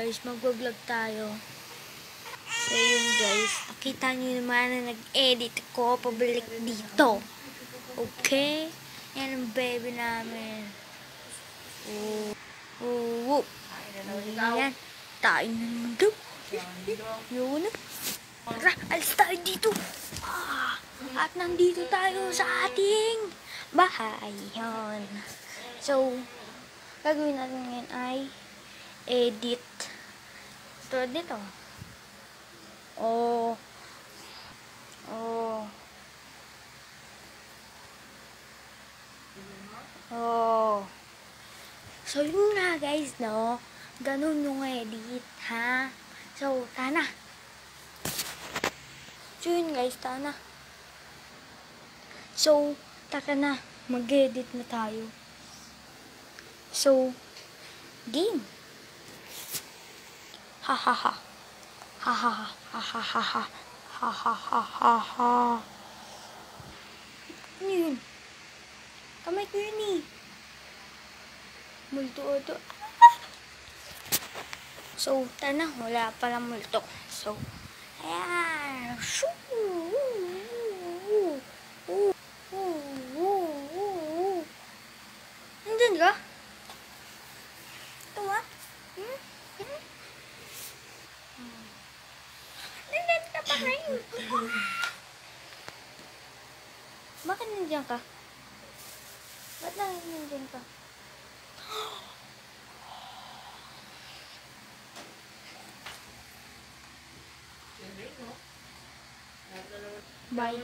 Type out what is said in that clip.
guys, mag-vlog tayo. So yun guys, nakita nyo naman na nag-edit ko pabalik dito. Okay? Yan ang baby namin. Oo. Ayan. Tayo na naman daw. Yun na. Tara, alis tayo dito. At nandito tayo sa ating bahay. Yan. So, gagawin natin ngayon ay edit. Tulad nito. Oh. So, yun nga guys, no? Ganun yung edit, ha? So, tana. So, yun guys, tana. So, taka na. Mag-edit na tayo. So, game. Ha ha ha. Ha ha ha. Ha ha ha ha. Ha ha ha ha ha. Ano yun? Kamay ko yun eh. Multo ito. So, tana. Wala palang multo. So, ayan. Nandun ka? Ito ah. Nandun ka pa rin. Bakit nandiyan ka? Ba't nandiyan ka? Bye.